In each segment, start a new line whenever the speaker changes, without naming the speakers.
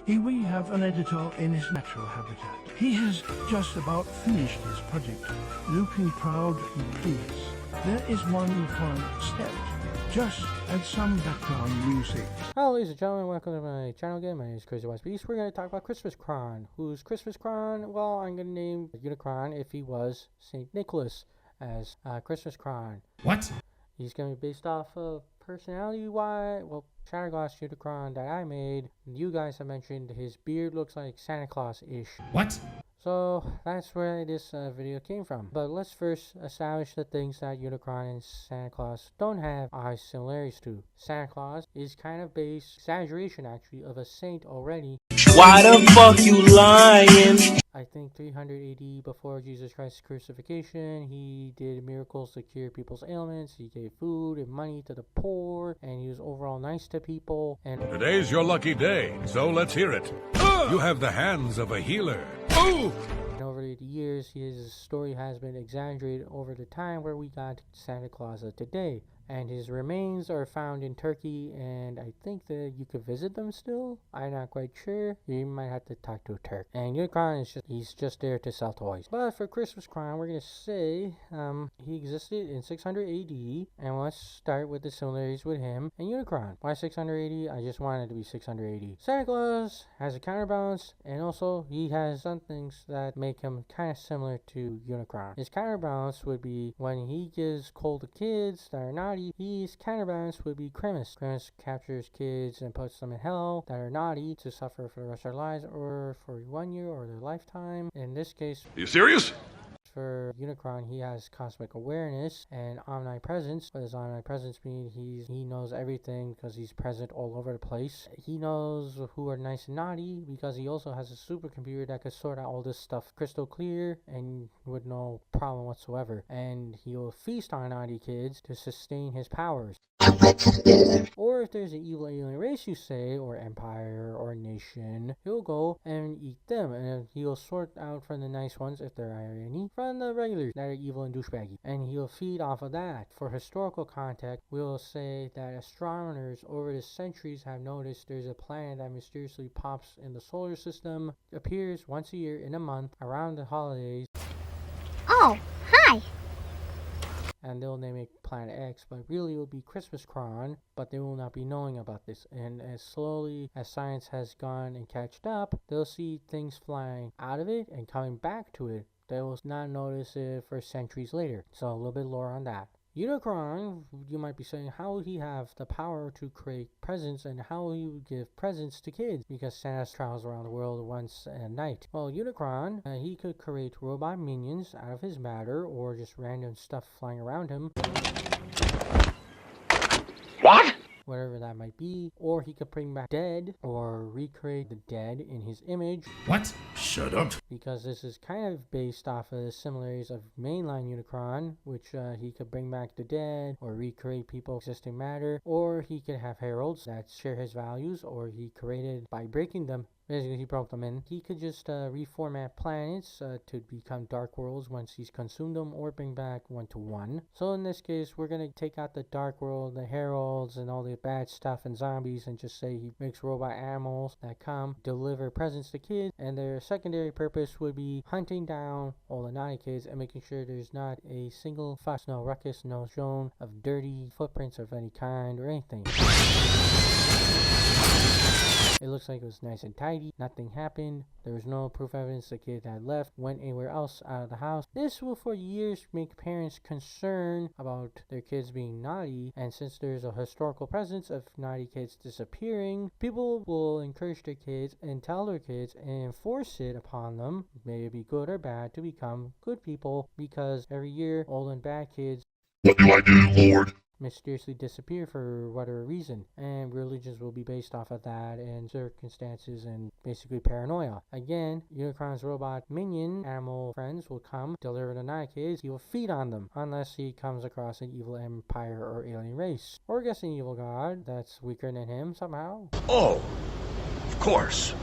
Here we have an editor in his natural habitat. He has just about finished his project, looking proud and pleased. There is one final step. Just add some background music.
Hello ladies and gentlemen, welcome to my channel again. My name is Crazy Wisebeast. We're going to talk about Christmas Cron. Who's Christmas Cron? Well, I'm going to name Unicron if he was St. Nicholas as Christmas Cron.
What?
He's going to be based off of personality-wise. Well, Shatterglass Unicron that I made. You guys have mentioned his beard looks like Santa Claus-ish.
What?
So that's where this video came from. But let's first establish the things that Unicron and Santa Claus don't have similarities to. Santa Claus is kind of based, exaggeration actually, of a saint already.
Why the fuck you lying?
I think 300 AD before Jesus Christ's crucifixion, he did miracles to cure people's ailments. He gave food and money to the poor, and he was overall nice to people. And
today's your lucky day, so let's hear it. You have the hands of a healer.
And over the years, his story has been exaggerated over the time where we got Santa Claus of today. And his remains are found in Turkey, and I think that you could visit them still. I'm not quite sure. You might have to talk to a Turk. And Unicron is he's just there to sell toys. But for Christmas Cron, we're gonna say he existed in 600 AD, and let's start with the similarities with him and Unicron. Why 600 AD? I just wanted it to be 600 AD. Santa Claus has a counterbalance, and also he has some things that make him kind of similar to Unicron. His counterbalance would be when he gives coal to kids that are naughty. His counterbalance would be Cremis. Cremis captures kids and puts them in hell that are naughty to suffer for the rest of their lives or for 1 year or their lifetime. In this case,
Are you serious?
for Unicron, he has cosmic awareness and omnipresence. What does omnipresence mean? He knows everything because he's present all over the place. He knows who are nice and naughty because he also has a supercomputer that could sort out all this stuff crystal clear and with no problem whatsoever. And he'll feast on naughty kids to sustain his powers. Or if there's an evil alien race, you say, or empire or nation, he'll go and eat them, and he'll sort out from the nice ones, if there are any, from the regulars that are evil and douchebaggy, and he'll feed off of that. For historical context, we'll say that astronomers over the centuries have noticed there's a planet that mysteriously pops in the solar system, appears once a year in a month around the holidays.
Oh, hi!
And they'll name it Planet X, but really it will be Christmas Cron, but they will not be knowing about this. And as slowly as science has gone and catched up, they'll see things flying out of it and coming back to it. They will not notice it for centuries later. So a little bit lore on that. Unicron, you might be saying, how would he have the power to create presents and how he would give presents to kids? Because Santa travels around the world once a night. Well, Unicron, he could create robot minions out of his matter or just random stuff flying around him.
What?
Whatever that might be. Or he could bring back dead or recreate the dead in his image.
What? Shut up.
Because this is kind of based off of the similarities of mainline Unicron, which he could bring back the dead or recreate people existing matter, or he could have heralds that share his values, or he created by breaking them. Basically, he broke them in. He could just reformat planets to become dark worlds once he's consumed them, or bring back 1-to-1. So in this case, we're going to take out the dark world, the heralds, and all the bad stuff and zombies, and just say he makes robot animals that come, deliver presents to kids, and their secondary purpose would be hunting down all the naughty kids and making sure there's not a single fuss, no ruckus, no zone of dirty footprints of any kind or anything. It looks like it was nice and tidy. Nothing happened. There was no proof evidence the kid had left, went anywhere else out of the house. This will for years make parents concerned about their kids being naughty, and since there's a historical presence of naughty kids disappearing, people will encourage their kids and tell their kids and enforce it upon them, may it be good or bad, to become good people, because every year old and bad kids,
What do I do, Lord?
mysteriously disappear for whatever reason, and religions will be based off of that and circumstances and basically paranoia. Again, Unicron's robot minion animal friends will come, deliver the naughty kids. He will feed on them unless he comes across an evil empire or alien race, or gets an evil god that's weaker than him somehow.
Oh, of course.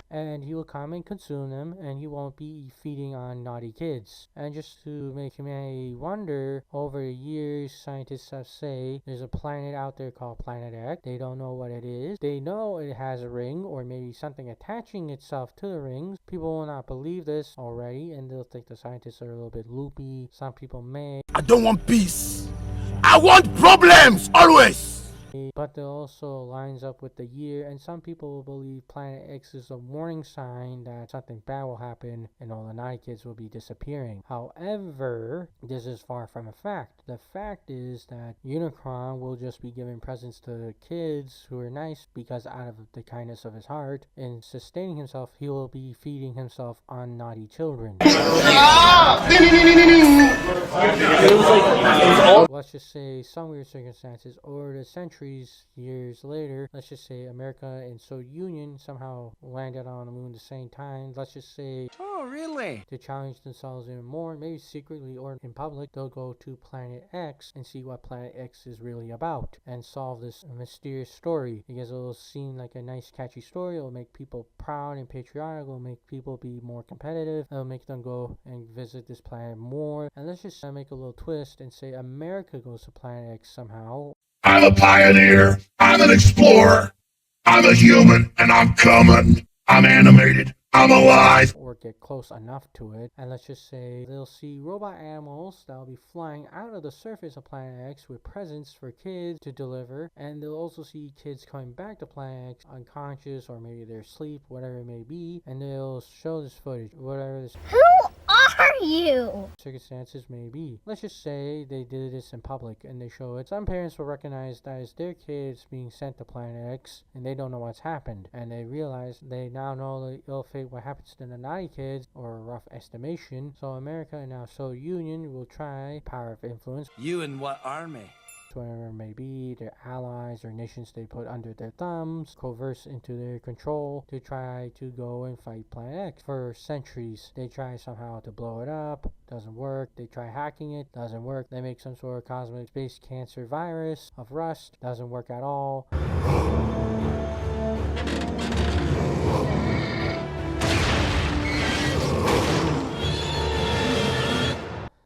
and he will come and consume them, and he won't be feeding on naughty kids. And just to make humanity wonder, over the years, scientists have said there's a planet out there called Planet X. They don't know what it is. They know it has a ring, or maybe something attaching itself to the rings. People will not believe this already, and they'll think the scientists are a little bit loopy. Some people may.
I don't want peace. I want problems, always.
But it also lines up with the year, and some people will believe Planet X is a warning sign that something bad will happen and all the naughty kids will be disappearing. However, this is far from a fact. The fact is that Unicron will just be giving presents to kids who are nice because out of the kindness of his heart, in sustaining himself, he will be feeding himself on naughty children. Let's just say some weird circumstances over the centuries, years later, let's just say America and Soviet Union somehow landed on the moon at the same time. Let's just say,
Oh, really?
to challenge themselves even more, maybe secretly or in public, they'll go to Planet X and see what Planet X is really about and solve this mysterious story, because it'll seem like a nice catchy story. It'll make people proud and patriotic. It'll make people be more competitive. It'll make them go and visit this planet more. And let's just make a little twist and say America goes to Planet X somehow.
I'm a pioneer. I'm an explorer. I'm a human, and I'm coming. I'm animated. I'm alive.
Or get close enough to it, and let's just say they'll see robot animals that'll be flying out of the surface of Planet X with presents for kids to deliver, and they'll also see kids coming back to Planet X unconscious, or maybe they're asleep, whatever it may be, and they'll show this footage, whatever this
Who are you?
circumstances may be. Let's just say they did this in public and they show it. Some parents will recognize that it's their kids being sent to Planet X and they don't know what's happened, and they realize they now know the ill fate what happens to the naughty kids, or a rough estimation. So America and now Soviet Union will try power of influence.
You and what army?
Whatever it may be, their allies or nations they put under their thumbs, coerce into their control to try to go and fight Planet X. For centuries, they try somehow to blow it up, doesn't work. They try hacking it, doesn't work. They make some sort of cosmic space cancer virus of rust, doesn't work at all.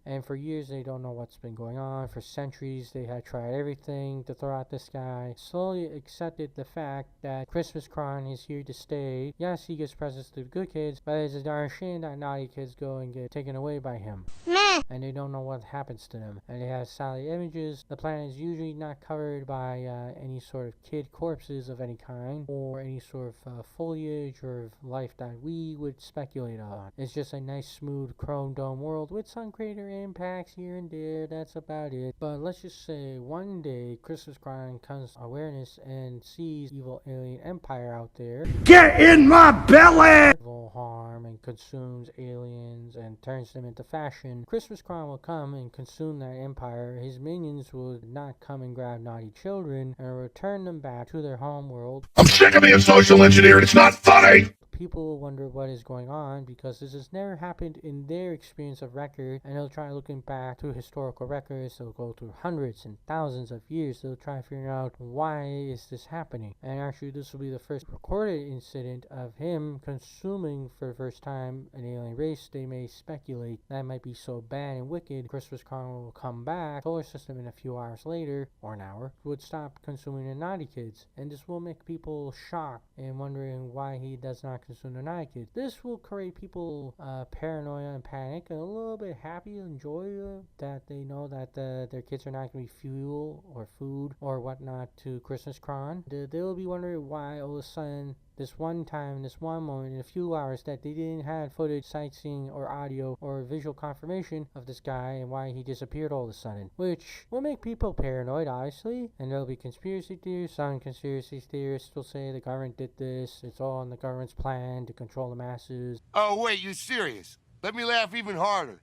And for years they don't know what's been going on. For centuries they had tried everything to throw out this guy. Slowly accepted the fact that Christmas Cron is here to stay. Yes, he gives presents to the good kids, but it's a darn shame that naughty kids go and get taken away by him.
Meh.
And they don't know what happens to them. And they have satellite images. The planet is usually not covered by any sort of kid corpses of any kind, or any sort of foliage or life that we would speculate on. It's just a nice smooth chrome dome world with some crater impacts here and there. That's about it. But let's just say one day Christmas Cron comes to awareness and sees evil alien empire out there.
Get in my belly!
Will harm and consumes aliens and turns them into fashion. Christmas Cron will come and consume that empire. His minions will not come and grab naughty children and return them back to their home world.
I'm sick of being social engineered. It's not funny.
People will wonder what is going on because this has never happened in their experience of record, and they'll try looking back to historical records. They'll go through hundreds and thousands of years. They'll try figuring out why is this happening. And actually this will be the first recorded incident of him consuming for the first time an alien race. They may speculate that might be so bad and wicked, Christmas Cron will come back, solar system in a few hours later, or an hour, would stop consuming the naughty kids. And this will make people shocked and wondering why he does not consume the naughty kids. This will create people paranoia and panic, and a little bit happy and joy that they know that their kids are not going to be fuel or food or whatnot to Christmas Cron. They'll be wondering why all of a sudden this one time, this one moment, in a few hours that they didn't have footage, sightseeing, or audio, or visual confirmation of this guy and why he disappeared all of a sudden. Which will make people paranoid, obviously, and there'll be conspiracy theories. Some conspiracy theorists will say the government did this, it's all in the government's plan to control the masses.
Oh, wait, you serious? Let me laugh even harder.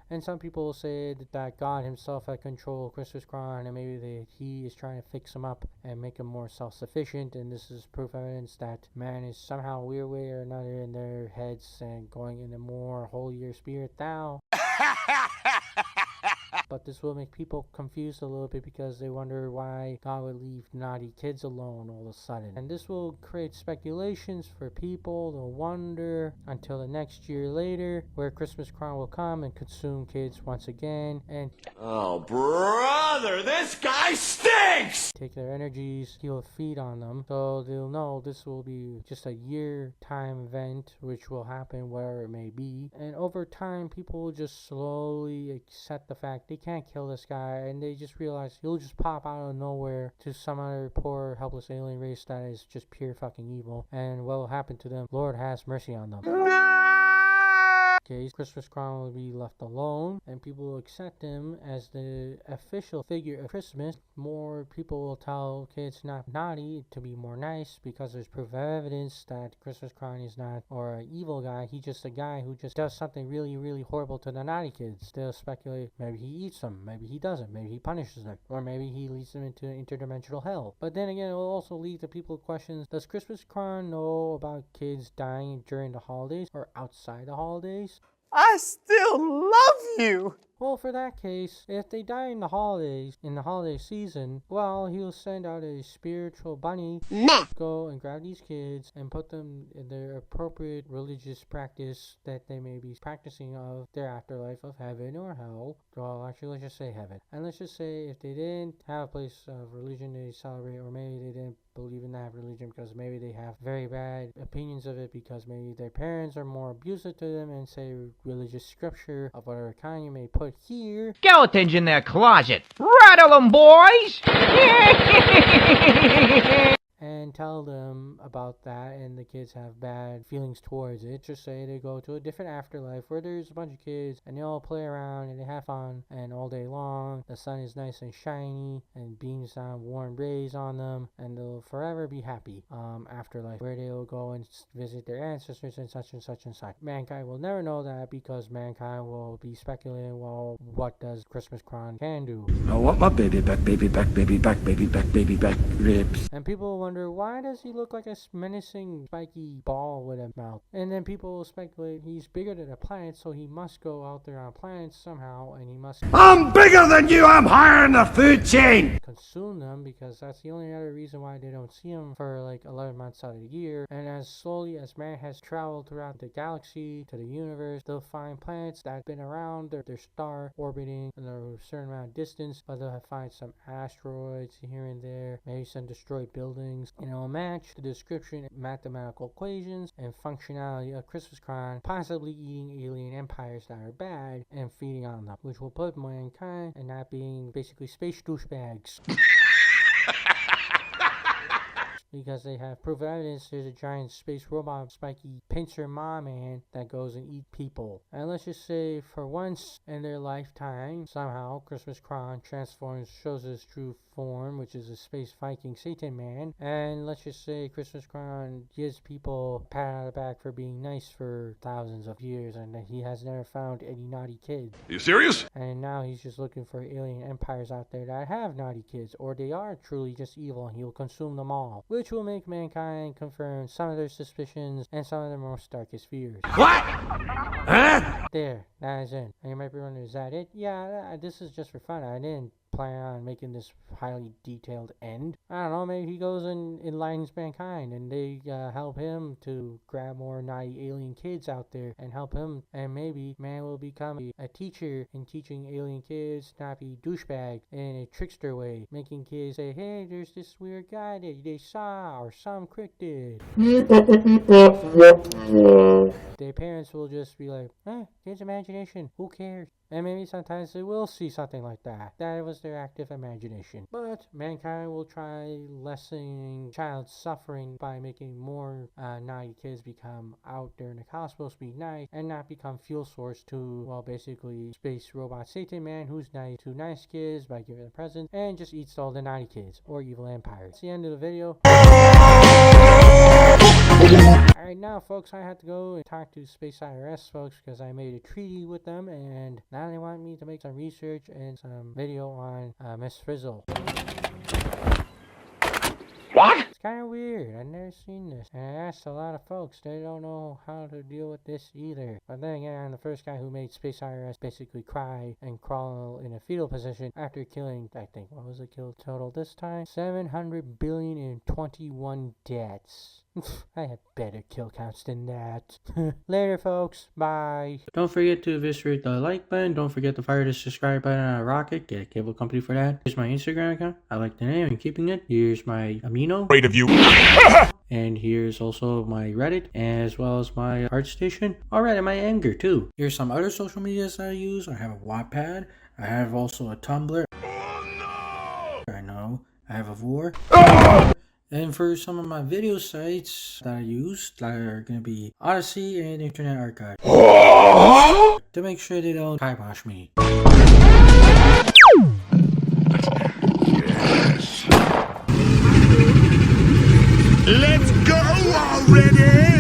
And some people will say that God himself had control of Christmas Cron, and maybe he is trying to fix him up and make him more self-sufficient, and this is proof evidence that man is somehow weird way or another in their heads and going in a more holier spirit thou. but this will make people confused a little bit because they wonder why God would leave naughty kids alone all of a sudden. And this will create speculations for people to wonder until the next year later, where Christmas Crown will come and consume kids once again and
Oh, brother, this guy stinks!
take their energies. He will feed on them, so they'll know this will be just a year time event, which will happen wherever it may be. And over time, people will just slowly accept the fact they can't kill this guy, and they just realize he'll just pop out of nowhere to some other poor helpless alien race that is just pure fucking evil, and what will happen to them, Lord has mercy on them. Case, Christmas Crown will be left alone, and people will accept him as the official figure of Christmas. More people will tell kids not naughty to be more nice because there's proof of evidence that Christmas Crown is not or an evil guy. He's just a guy who just does something really, really horrible to the naughty kids. They'll speculate maybe he eats them, maybe he doesn't, maybe he punishes them, or maybe he leads them into interdimensional hell. But then again, it will also lead to people questions: does Christmas Crown know about kids dying during the holidays or outside the holidays?
I still love you!
Well, for that case, if they die in the holidays, in the holiday season, well, he'll send out a spiritual bunny to go and grab these kids and put them in their appropriate religious practice that they may be practicing of their afterlife of heaven or hell. Well, actually, let's just say heaven. And let's just say if they didn't have a place of religion they celebrate, or maybe they didn't believe in that religion because maybe they have very bad opinions of it because maybe their parents are more abusive to them and say religious scripture of whatever kind you may put here.
Skeletons in their closet. Rattle them, boys!
And tell them about that, and the kids have bad feelings towards it. Just say they go to a different afterlife where there's a bunch of kids and they all play around and they have fun, and all day long the sun is nice and shiny and beams down warm rays on them, and they'll forever be happy. Afterlife where they'll go and visit their ancestors and such and such and such. Mankind will never know that because mankind will be speculating, well, what does Christmas Crown can do?
I want my baby back, baby back, baby back, baby back, baby back ribs.
And people wonder, why does he look like a menacing spiky ball with a mouth? And then people will speculate he's bigger than a planet, so he must go out there on planets somehow, and he must
I'm bigger than you, I'm higher in the food chain!
consume them, because that's the only other reason why they don't see him for like 11 months out of the year. And as slowly as man has traveled throughout the galaxy to the universe, they'll find planets that have been around their star orbiting in a certain amount of distance, but they'll find some asteroids here and there, maybe some destroyed buildings, and it'll match the description, mathematical equations, and functionality of Christmas Crown possibly eating alien empires that are bad and feeding on them, which will put mankind and not being basically space douchebags. Because they have proof of evidence there's a giant space robot spiky pincer mom man that goes and eat people. And let's just say for once in their lifetime, somehow Christmas Crown transforms, shows his true form, which is a space Viking Satan man. And let's just say Christmas Crown gives people a pat on the back for being nice for thousands of years, and that he has never found any naughty kids.
You serious?
And now he's just looking for alien empires out there that have naughty kids, or they are truly just evil, and he will consume them all, which will make mankind confirm some of their suspicions and some of their most darkest fears.
What? Huh?
There, that is it. And you might be wondering, is that it? Yeah, this is just for fun. I didn't plan on making this highly detailed end. I don't know, maybe he goes and enlightens mankind, and they help him to grab more naughty alien kids out there and help him, and maybe man will become a teacher in teaching alien kids not be douchebags in a trickster way, making kids say, hey, there's this weird guy that they saw, or some crick did. Their parents will just be like, kids' imagination, who cares? And maybe sometimes they will see something like that. That was their active imagination. But mankind will try lessening child suffering by making more naughty kids become out there in the cosmos, be nice, and not become fuel source to, well, basically space robot Satan man who's nice to nice kids by giving them presents and just eats all the naughty kids or evil empires. That's the end of the video. Alright, now folks, I have to go and talk to Space IRS folks because I made a treaty with them, and now they want me to make some research and some video on Miss Frizzle.
What?
It's kind of weird. I've never seen this. And I asked a lot of folks. They don't know how to deal with this either. But then again, I'm the first guy who made Space IRS basically cry and crawl in a fetal position after killing, I think, what was the kill total this time? 700 billion and 21 deaths. I had better kill counts than that. Later, folks. Bye. Don't forget to visit the like button. Don't forget to fire the subscribe button on a rocket. Get a cable company for that. Here's my Instagram account. I like the name and keeping it. Here's my amino.
Great of you.
And here's also my Reddit, as well as my ArtStation. Alright, and my Anger too. Here's some other social medias I use. I have a Wattpad. I have also a Tumblr. Oh no! I know. I have a Vor. And for some of my video sites that I use, that are going to be Odyssey and Internet Archive. To make sure they don't kibosh me.
Let's go already!